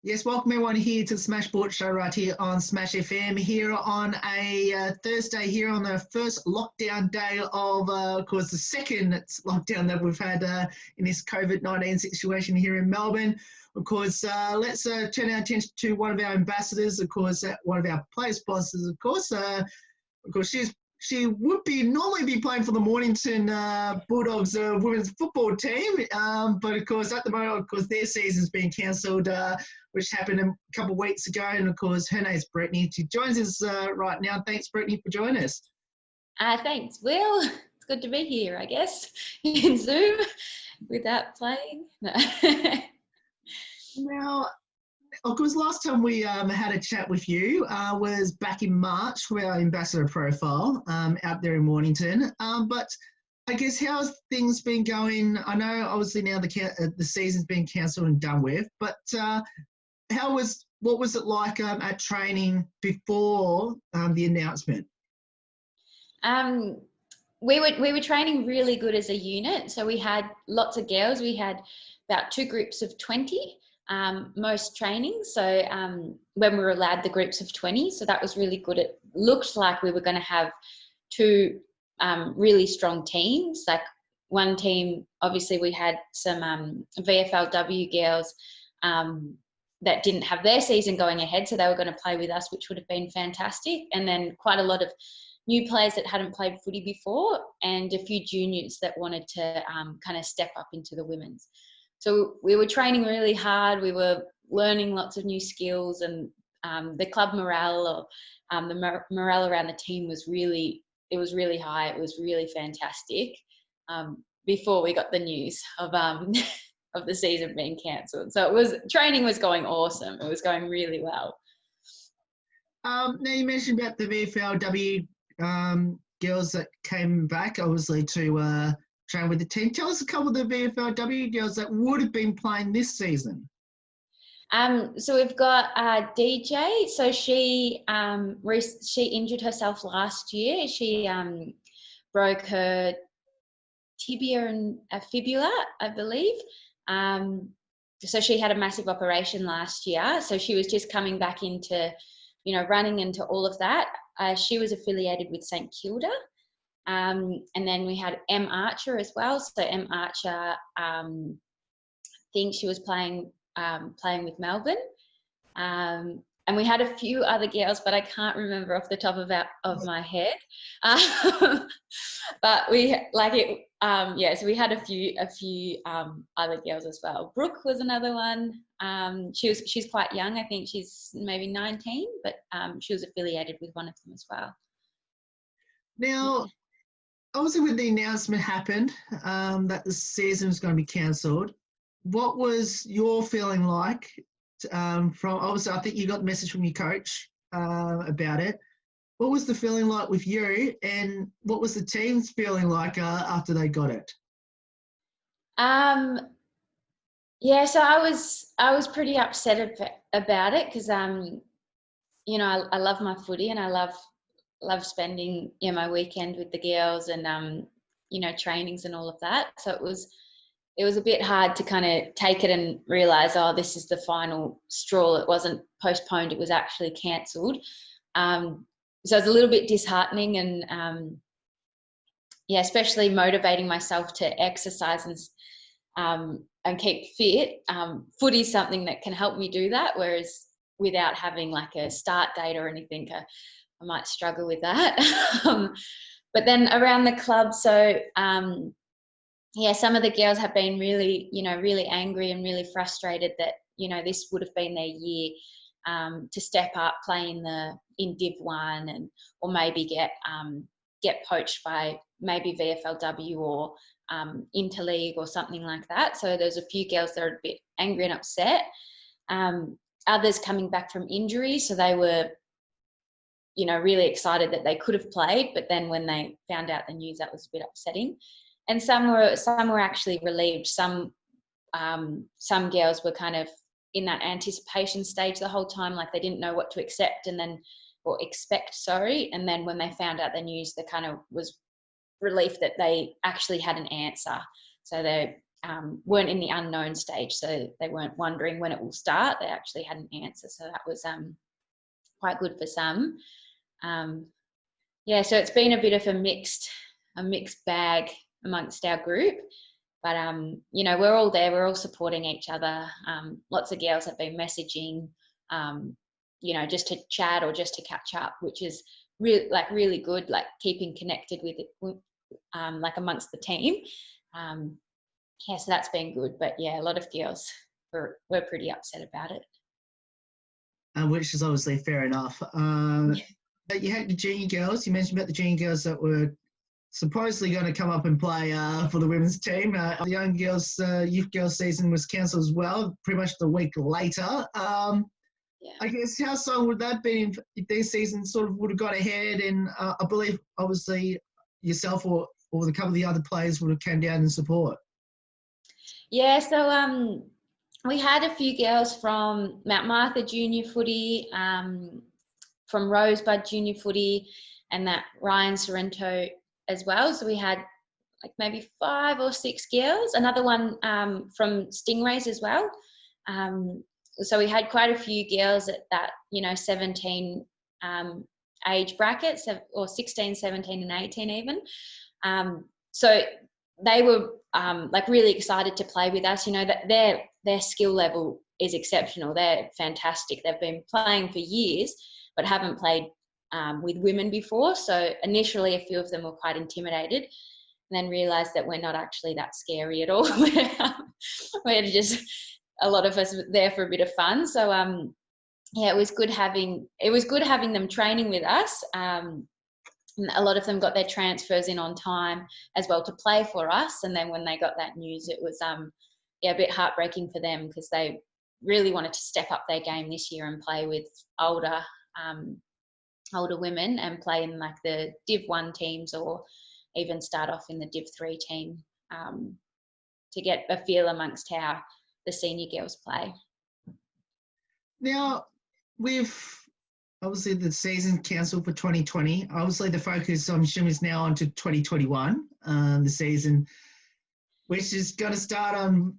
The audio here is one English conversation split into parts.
Yes, welcome everyone here to the Smash Sports Show right here on Smash FM here on a Thursday here on the first lockdown day of course, the second lockdown that we've had in this COVID-19 situation here in Melbourne. Of course, let's turn our attention to one of our ambassadors, of course, one of our player sponsors, of course. She would normally be playing for the Mornington Bulldogs women's football team, but of course at the moment, of course, their season's been cancelled, which happened a couple of weeks ago. And of course, her name's Brittany. She joins us right now. Thanks, Brittany, for joining us. Thanks, Will. It's good to be here, I guess, in Zoom without playing. No. Now, of course, last time we had a chat with you was back in March for our ambassador profile out there in Mornington. But I guess how's things been going? I know obviously now the season's been cancelled and done with, but what was it like at training before the announcement? We were training really good as a unit. So we had lots of girls. We had about 2 groups of 20. Most trainings, so when we were allowed the groups of 20, so that was really good. It looked like we were going to have 2 really strong teams. Like one team, obviously we had some VFLW girls that didn't have their season going ahead, so they were going to play with us, which would have been fantastic. And then quite a lot of new players that hadn't played footy before, and a few juniors that wanted to kind of step up into the women's. So we were training really hard. We were learning lots of new skills, and the club morale, or the morale around the team was really high. It was really fantastic before we got the news of of the season being cancelled. So training was going awesome. It was going really well. Now you mentioned about the VFLW girls that came back, obviously to train with the team. Tell us a couple of the VFLW girls that would have been playing this season. So we've got DJ. So she injured herself last year. She broke her tibia and fibula, I believe. So she had a massive operation last year. So she was just coming back into, running into all of that. She was affiliated with St Kilda. And then we had M Archer as well. So M Archer, I think she was playing with Melbourne. And we had a few other girls, but I can't remember off the top of my head. But we so we had a few other girls as well. Brooke was another one. She's quite young. I think she's maybe 19, but she was affiliated with one of them as well. Now, obviously when the announcement happened that the season was going to be cancelled, what was your feeling like obviously I think you got the message from your coach about it. What was the feeling like with you, and what was the team's feeling like after they got it? So I was pretty upset about it because I love my footy, and I love spending my weekend with the girls, and trainings and all of that. So it was a bit hard to kind of take it and realize, oh, this is the final straw. It wasn't postponed, it was actually cancelled. So it's a little bit disheartening, and especially motivating myself to exercise and keep fit. Footy is something that can help me do that, whereas without having like a start date or anything, I might struggle with that. But then around the club, so some of the girls have been really, really angry and really frustrated that, this would have been their year to step up, play in Div 1, or maybe get poached by maybe VFLW or Interleague or something like that. So there's a few girls that are a bit angry and upset. Others coming back from injury, so they were, really excited that they could have played, but then when they found out the news, that was a bit upsetting. And some were actually relieved. Some girls were kind of in that anticipation stage the whole time, like they didn't know what to expect, and then when they found out the news, they kind of was relief that they actually had an answer. So they weren't in the unknown stage, so they weren't wondering when it will start. They actually had an answer, so that was quite good for some. Yeah, so it's been a bit of a mixed bag amongst our group, but you know, we're all there, we're all supporting each other. Lots of girls have been messaging, you know, just to chat or just to catch up, which is really good, like keeping connected with it, like amongst the team. Yeah, so that's been good, but yeah, a lot of girls were pretty upset about it. Which is obviously fair enough. But you had the junior girls. You mentioned about the junior girls that were supposedly going to come up and play for the women's team. The young girls, youth girls season was cancelled as well, pretty much the week later. Yeah. I guess how so would that be if their season sort of would have got ahead? And I believe obviously yourself or a couple of the other players would have come down and support. Yeah, so we had a few girls from Mount Martha Junior Footy, from Rosebud Junior Footy, and that Ryan Sorrento as well. So we had like maybe 5 or 6 girls. Another one from Stingrays as well. So we had quite a few girls at that, you know, 17 age brackets, or 16, 17 and 18 even. So they were like really excited to play with us. You know, that their skill level is exceptional. They're fantastic. They've been playing for years, but haven't played with women before. So initially a few of them were quite intimidated, and then realised that we're not actually that scary at all. We're just, a lot of us there for a bit of fun. So yeah, it was good having them training with us. And a lot of them got their transfers in on time as well to play for us. And then when they got that news, it was yeah, a bit heartbreaking for them, because they really wanted to step up their game this year and play with older women and play in like the Div 1 teams, or even start off in the Div 3 team, to get a feel amongst how the senior girls play. Now, with obviously the season cancelled for 2020, obviously the focus, I'm assuming, is now on to 2021, the season, which is going to start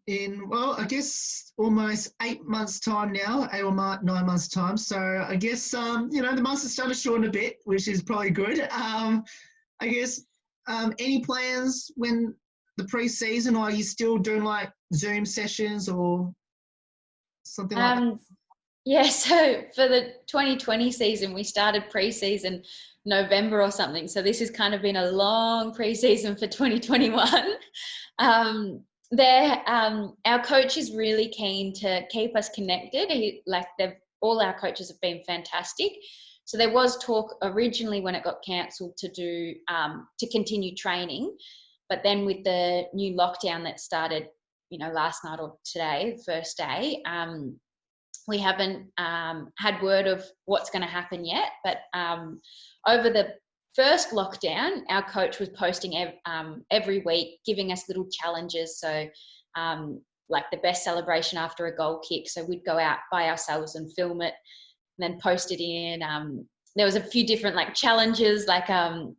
in, well, I guess almost 8 months' time now, 8 or 9 months' time. So I guess, you know, the months are starting to shorten a bit, which is probably good. I guess, any plans when the pre-season, or are you still doing like Zoom sessions or something like that? Yeah, so for the 2020 season, we started pre-season November or something. So this has kind of been a long pre-season for 2021. Our coach is really keen to keep us connected. All our coaches have been fantastic. So there was talk originally when it got cancelled to continue training, but then with the new lockdown that started, you know, last night or today, the first day, we haven't had word of what's going to happen yet. But over the first lockdown, our coach was posting every week, giving us little challenges. So like the best celebration after a goal kick. So we'd go out by ourselves and film it, and then post it in. There was a few different like challenges, like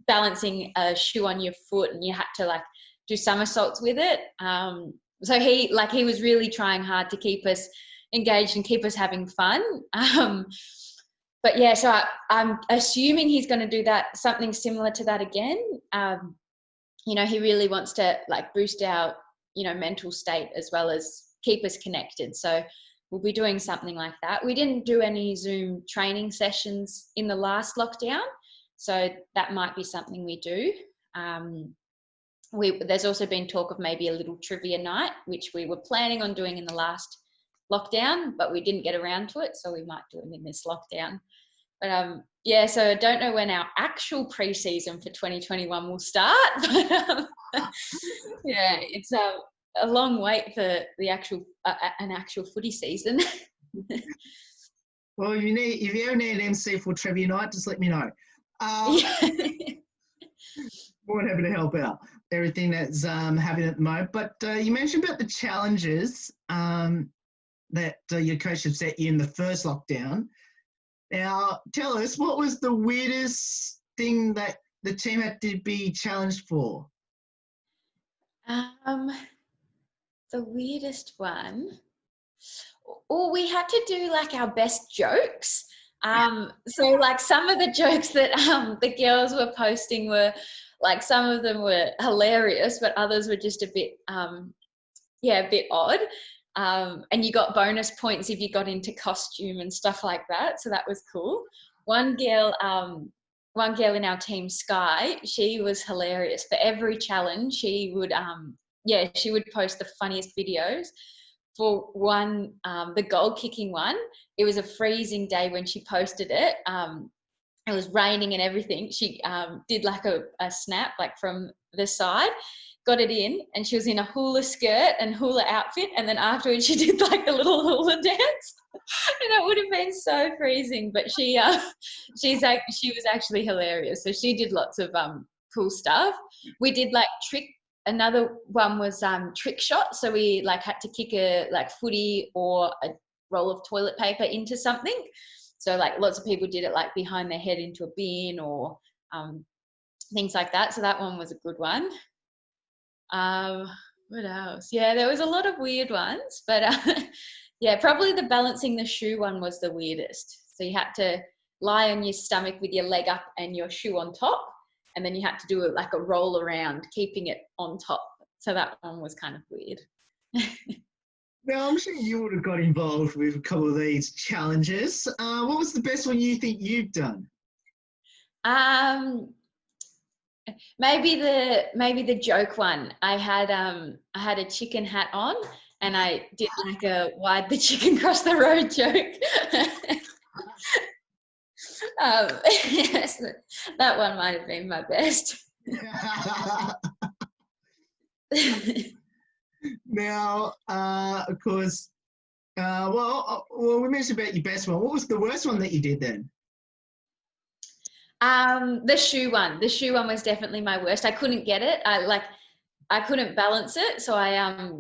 balancing a shoe on your foot, and you had to like do somersaults with it. So he was really trying hard to keep us engaged and keep us having fun. But yeah, so I'm assuming he's going to do that, something similar to that again. You know, he really wants to like boost our, you know, mental state as well as keep us connected. So we'll be doing something like that. We didn't do any Zoom training sessions in the last lockdown, so that might be something we do. There's also been talk of maybe a little trivia night, which we were planning on doing in the last lockdown, but we didn't get around to it, so we might do it in this lockdown. But yeah, so I don't know when our actual pre-season for 2021 will start. But yeah, it's a long wait for the actual an actual footy season. Well, if you ever need an MC for trivia night, just let me know. More than happy to help out everything that's happening at the moment. But you mentioned about the challenges that your coach had set you in the first lockdown. Now, tell us, what was the weirdest thing that the team had to be challenged for? The weirdest one. Oh, we had to do like our best jokes. So like some of the jokes that the girls were posting were like, some of them were hilarious, but others were just a bit a bit odd. And you got bonus points if you got into costume and stuff like that. So that was cool. One girl in our team, Sky, she was hilarious. For every challenge, she would post the funniest videos. For one, the goal kicking one, it was a freezing day when she posted it. It was raining and everything. She did like a snap, like from the side, got it in, and she was in a hula skirt and hula outfit. And then afterwards, she did like a little hula dance. And it would have been so freezing, but she was actually hilarious. So she did lots of cool stuff. We did like another one was trick shot. So we like had to kick a like footy or a roll of toilet paper into something. So like lots of people did it like behind their head into a bin or things like that. So that one was a good one. What else? Yeah, there was a lot of weird ones, but yeah, probably the balancing the shoe one was the weirdest. So you had to lie on your stomach with your leg up and your shoe on top, and then you had to do it like a roll around, keeping it on top. So that one was kind of weird. Now, I'm sure you would have got involved with a couple of these challenges. What was the best one you think you've done? Maybe the joke one. I had a chicken hat on, and I did like a "why'd the chicken cross the road" joke. Yes, that one might have been my best. Now, of course, well, we mentioned about your best one. What was the worst one that you did then? The shoe one. The shoe one was definitely my worst. I couldn't get it. I couldn't balance it, so I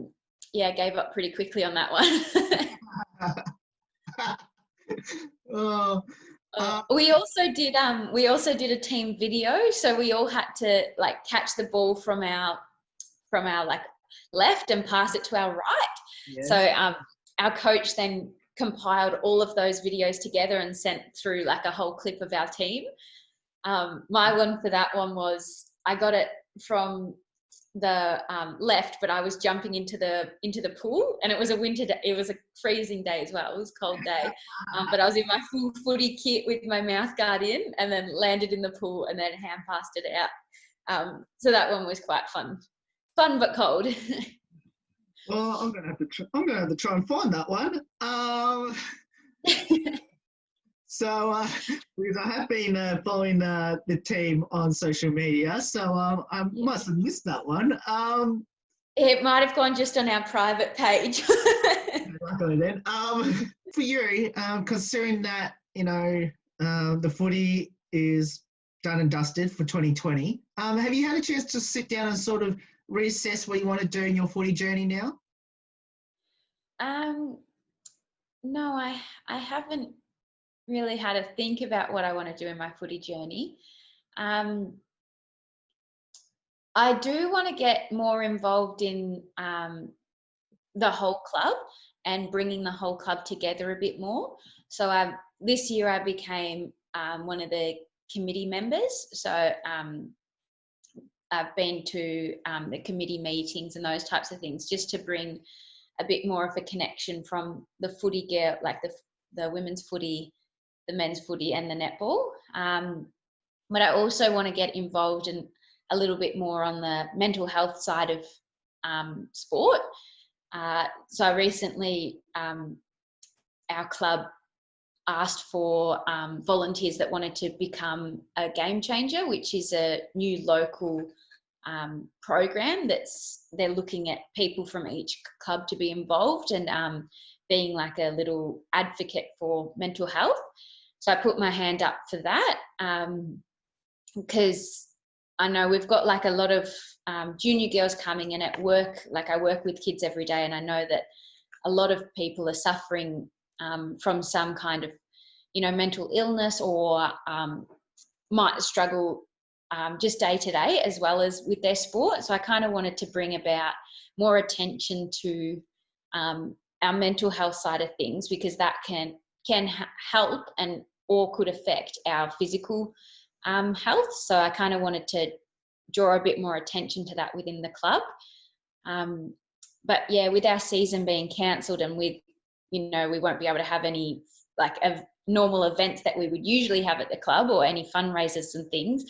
gave up pretty quickly on that one. We also did a team video, so we all had to like catch the ball from our like left and pass it to our right. Yes. So our coach then compiled all of those videos together and sent through like a whole clip of our team. My one for that one was I got it from the left, but I was jumping into the pool, and it was a winter day. It was a freezing day as well. It was a cold day, but I was in my full footy kit with my mouth guard in, and then landed in the pool and then hand passed it out. So that one was quite fun but cold. Well, I'm gonna have to try and find that one. So, because I have been following the team on social media, so I must have missed that one. It might have gone just on our private page. Luckily then. For you, considering that, the footy is done and dusted for 2020, have you had a chance to sit down and sort of reassess what you want to do in your footy journey now? No, I haven't really had to think about what I want to do in my footy journey. I do want to get more involved in the whole club and bringing the whole club together a bit more. So this year I became one of the committee members. So I've been to the committee meetings and those types of things, just to bring a bit more of a connection from the footy girl, like the women's footy, the men's footy and the netball. But I also want to get involved in a little bit more on the mental health side of sport. So recently our club asked for volunteers that wanted to become a game changer, which is a new local program they're looking at people from each club to be involved and being like a little advocate for mental health. So I put my hand up for that because I know we've got like a lot of junior girls coming in at work. Like I work with kids every day, and I know that a lot of people are suffering from some kind of, mental illness or might struggle just day to day as well as with their sport. So I kind of wanted to bring about more attention to our mental health side of things, because that can help and or could affect our physical health. So I kind of wanted to draw a bit more attention to that within the club. But yeah, with our season being cancelled and with, we won't be able to have any like normal events that we would usually have at the club or any fundraisers and things,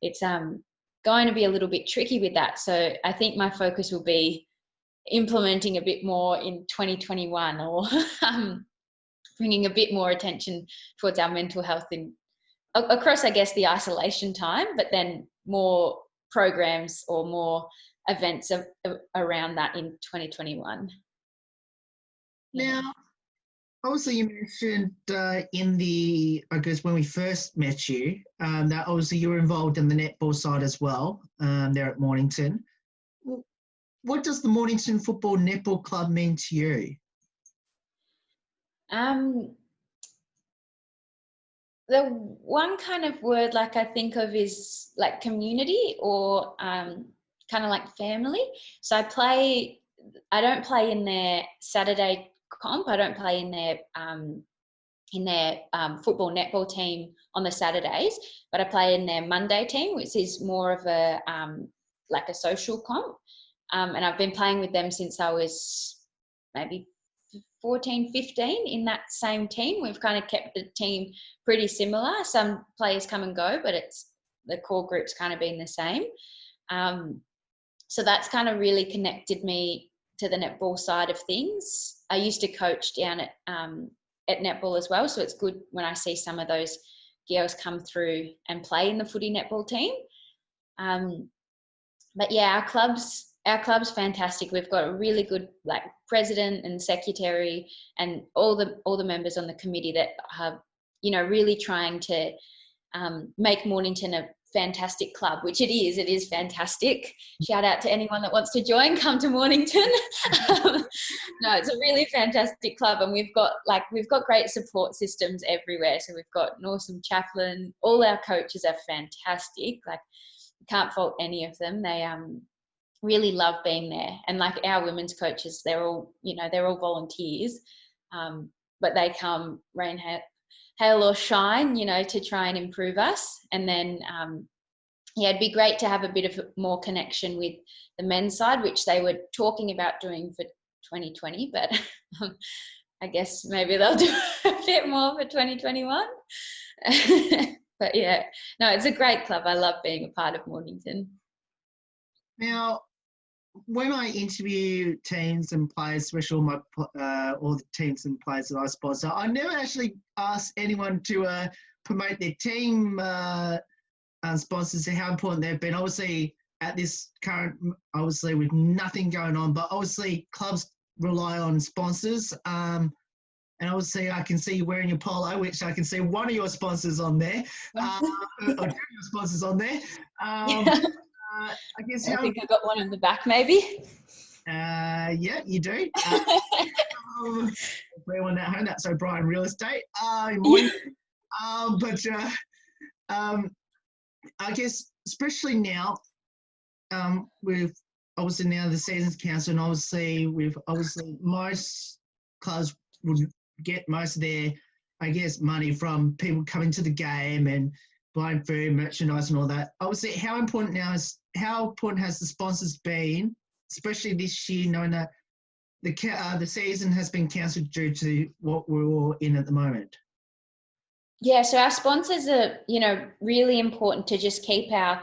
it's going to be a little bit tricky with that. So I think my focus will be implementing a bit more in 2021, or bringing a bit more attention towards our mental health across, I guess, the isolation time, but then more programs or more events around that in 2021. Now, obviously you mentioned I guess when we first met you, that obviously you were involved in the netball side as well, there at Mornington. What does the Mornington Football Netball Club mean to you? The one kind of word like I think of is like community, or kind of like family. So I don't play in their Saturday comp. I don't play in their football netball team on the Saturdays, but I play in their Monday team, which is more of a like a social comp. And I've been playing with them since I was maybe 14, 15 in that same team. We've kind of kept the team pretty similar. Some players come and go, but it's the core group's kind of been the same. So that's kind of really connected me to the netball side of things. I used to coach down at netball as well, so it's good when I see some of those girls come through and play in the footy netball team. But yeah, our club's fantastic. We've got a really good like president and secretary and all the members on the committee that are, really trying to make Mornington a fantastic club, which it is. It is fantastic. Shout out to anyone that wants to join, come to Mornington. No, it's a really fantastic club, and we've got great support systems everywhere. So we've got an awesome chaplain. All our coaches are fantastic. Like, can't fault any of them. They really love being there. And like our women's coaches, they're all volunteers, but they come rain, hail or shine, to try and improve us. And then it'd be great to have a bit of more connection with the men's side, which they were talking about doing for 2020, but I guess maybe they'll do a bit more for 2021. But yeah, no, it's a great club. I love being a part of Mornington. Now, when I interview teams and players, especially all the teams and players that I sponsor, I never actually ask anyone to promote their team sponsors and how important they've been. Obviously, at this current, with nothing going on, but obviously clubs rely on sponsors. And obviously, I can see you wearing your polo, which I can see one of your sponsors on there, or two of your sponsors on there. I guess I think I got one in the back, maybe. Yeah, you do. Wear one at home. That's O'Brien Real Estate. But I guess especially now, with obviously now the season's cancelled, and obviously most clubs would get most of their, I guess, money from people coming to the game and buying food, merchandise, and all that. Obviously, how important has the sponsors been, especially this year, knowing that the season has been cancelled due to what we're all in at the moment? Yeah, so our sponsors are, really important to just keep our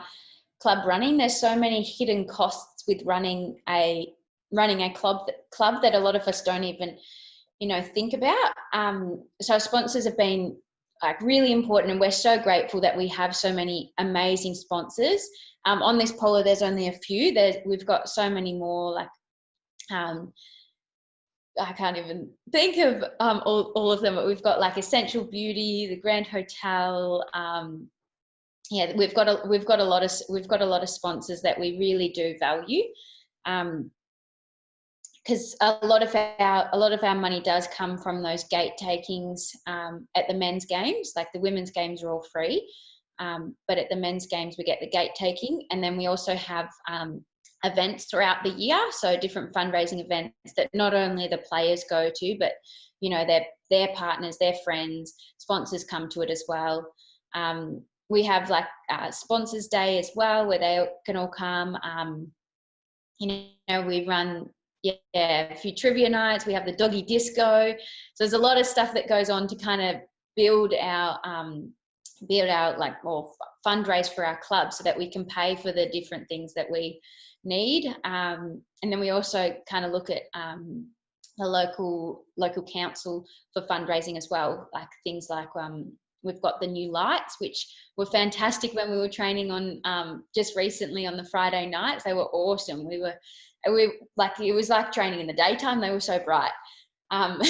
club running. There's so many hidden costs with running a club that a lot of us don't even, think about. So our sponsors have been like really important, and we're so grateful that we have so many amazing sponsors. On this polo, there's only a few. We've got so many more. Like, I can't even think of all of them. But we've got like Essential Beauty, the Grand Hotel. Yeah, we've got a lot of sponsors that we really do value. Because a lot of our money does come from those gate takings at the men's games. Like the women's games are all free, but at the men's games we get the gate taking, and then we also have events throughout the year. So different fundraising events that not only the players go to, but, you know, their partners, their friends, sponsors come to it as well. We have like sponsors day as well, where they can all come. You know, we run a few trivia nights. We have the doggy disco. So there's a lot of stuff that goes on to kind of build our like more fundraise for our club, so that we can pay for the different things that we need. And then we also kind of look at the local council for fundraising as well, like things like we've got the new lights, which were fantastic when we were training on just recently on the Friday nights. They were awesome. We like, it was like training in the daytime. They were so bright. And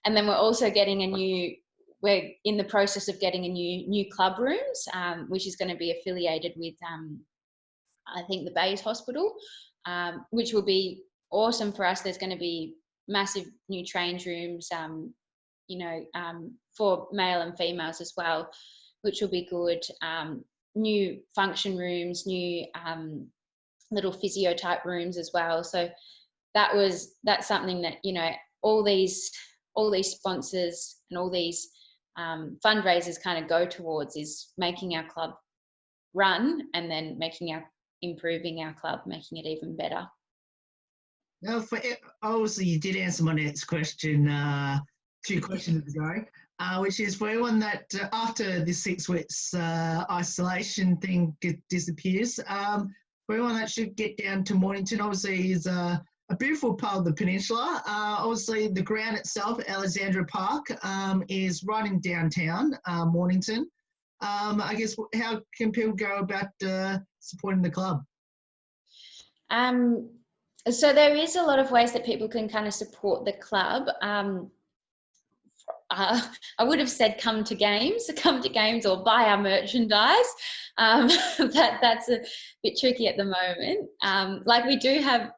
then we're also getting we're in the process of getting a new club rooms, which is going to be affiliated with I think the Bays Hospital, which will be awesome for us. There's going to be massive new change rooms, you know, for male and females as well, which will be good. New function rooms, new little physio type rooms as well. So that's something that, you know, all these sponsors and all these fundraisers kind of go towards, is making our club run, and then improving our club, making it even better. Now, obviously, you did answer my next question 2 questions ago, which is for everyone that after this 6 weeks isolation thing disappears, for everyone that should get down to Mornington, obviously is a beautiful part of the peninsula. Obviously, the ground itself, Alexandra Park, is right in downtown Mornington. I guess, how can people go about supporting the club? So there is a lot of ways that people can kind of support the club. I would have said come to games or buy our merchandise. That's a bit tricky at the moment. Like we do have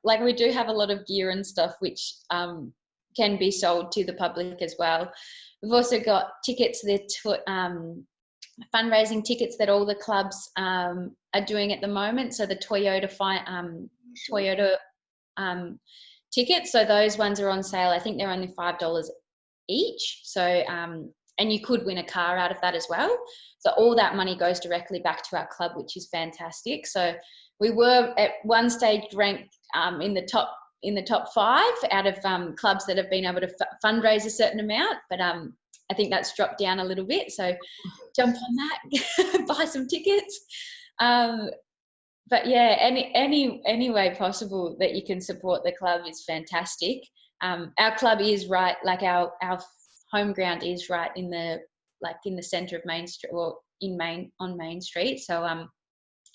a lot of gear and stuff which can be sold to the public as well. We've also got tickets that fundraising tickets that all the clubs are doing at the moment. So the Toyota tickets, so those ones are on sale. I think they're only $5 each. So and you could win a car out of that as well. So all that money goes directly back to our club, which is fantastic. So we were at one stage ranked in the top 5 out of clubs that have been able to fundraise a certain amount, but I think that's dropped down a little bit. So jump on that, buy some tickets. But yeah, any way possible that you can support the club is fantastic. Our club is right, like our home ground is right in the centre of Main Street, or on Main Street. So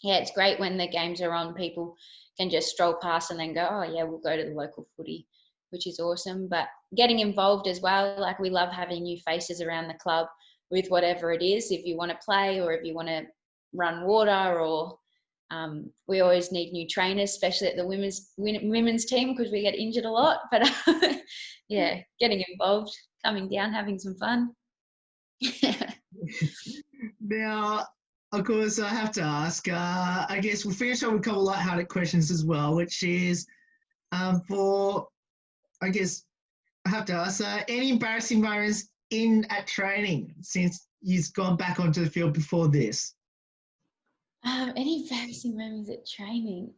yeah, it's great when the games are on. People can just stroll past and then go, oh yeah, we'll go to the local footy, which is awesome. But getting involved as well, like we love having new faces around the club with whatever it is. If you want to play, or if you want to run water, or we always need new trainers, especially at the women's team, because we get injured a lot. But yeah, getting involved, coming down, having some fun. Now, of course, I have to ask, I guess we'll finish up with a couple of lighthearted questions as well, which is I guess I have to ask, any embarrassing moments at training since you've gone back onto the field before this? Any embarrassing moments at training?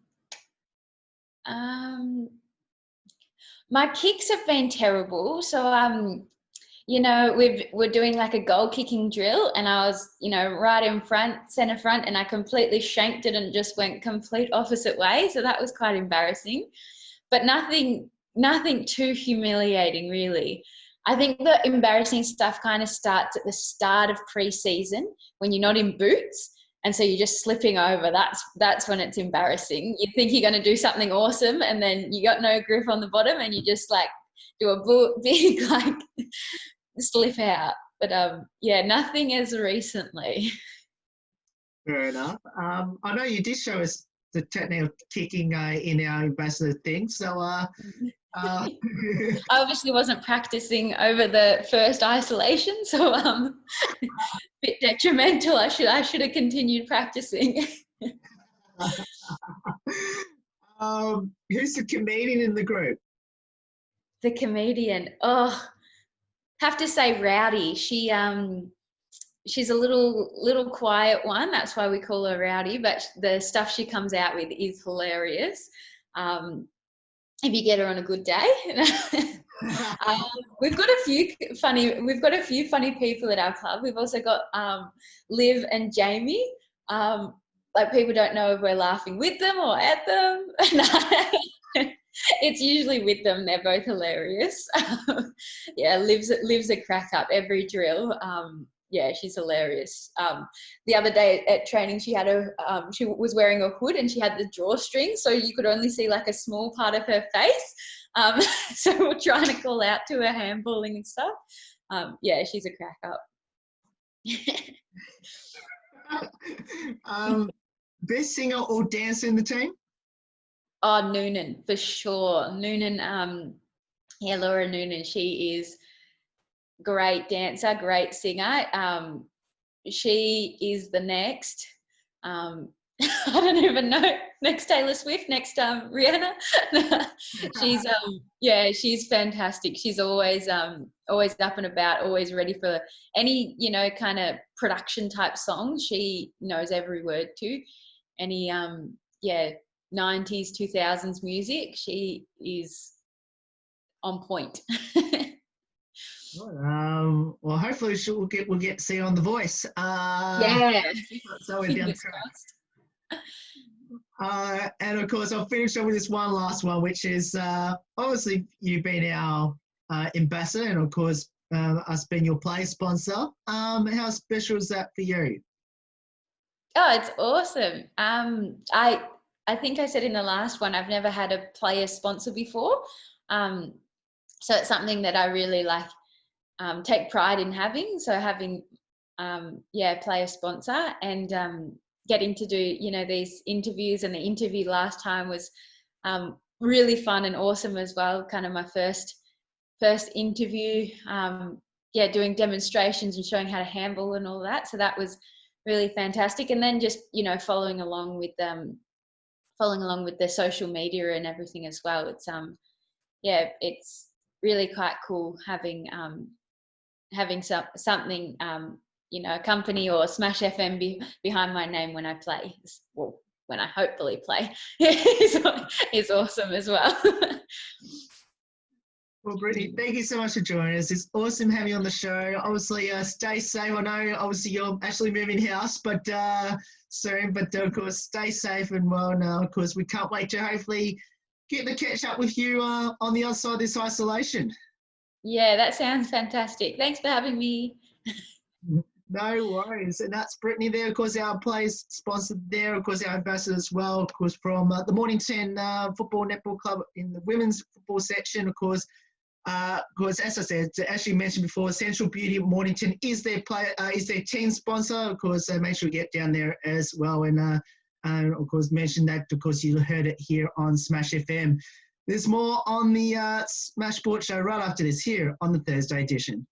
My kicks have been terrible. So, you know, we're doing like a goal kicking drill, and I was, you know, right in front, centre front, and I completely shanked it and just went complete opposite way. So that was quite embarrassing, but nothing too humiliating, really. I think the embarrassing stuff kind of starts at the start of pre-season when you're not in boots. And so you're just slipping over. That's when it's embarrassing. You think you're going to do something awesome, and then you got no grip on the bottom, and you just like do a big like slip out. But yeah, nothing as recently. Fair enough. I know you did show us the technique of kicking in our ambassador thing. So I obviously wasn't practicing over the first isolation, so a bit detrimental. I should have continued practicing. Who's the comedian in the group? The comedian. Oh, have to say Rowdy. She's a little quiet one. That's why we call her Rowdy. But the stuff she comes out with is hilarious. If you get her on a good day. We've got a few funny people at our club. We've also got Liv and Jamie. Like, people don't know if we're laughing with them or at them. It's usually with them. They're both hilarious. Yeah, Liv's a crack up every drill. Yeah, she's hilarious. The other day at training, she was wearing a hood and she had the drawstring, so you could only see like a small part of her face. So we're trying to call out to her handballing and stuff. Yeah, she's a crack up. Best singer or dancer in the team? Oh, Noonan, for sure. Noonan, yeah, Laura Noonan, she is great dancer, great singer. She is the next, I don't even know, next Taylor Swift, next Rihanna. She's she's fantastic. She's always up and about, always ready for any, kind of production type songs. She knows every word to. Any 90s, 2000s music, she is on point. Well, hopefully we'll get to see her on The Voice. Yeah. So we're down and of course, I'll finish up with this one last one, which is obviously you've been our ambassador, and of course us being your play sponsor. How special is that for you? Oh, it's awesome. I think I said in the last one, I've never had a player sponsor before. So it's something that I really take pride in having. So having, player sponsor and getting to do, these interviews, and the interview last time was really fun and awesome as well. Kind of my first interview, doing demonstrations and showing how to handball and all that. So that was really fantastic. And then just, following along with the social media and everything as well. It's it's really quite cool having something, a company or Smash FM behind my name when I play. Well, when I hopefully play, is awesome as well. Well, Brittany, thank you so much for joining us. It's awesome having you on the show. Obviously, stay safe. I know, obviously, you're actually moving house, but soon. But of course, stay safe and well. Now, of course, we can't wait to hopefully get to catch up with you on the other side of this isolation. Yeah, that sounds fantastic. Thanks for having me. No worries. And that's Brittany there, of course, our players sponsored there, of course, our ambassador as well, of course, from the Mornington Football Netball Club in the women's football section, of course, as I said, actually mentioned before, Central Beauty Mornington is their team sponsor. Of course, make sure you get down there as well. And of course, mention that, of course, you heard it here on Smash FM. There's more on the Smash Sport Show right after this here on the Thursday edition.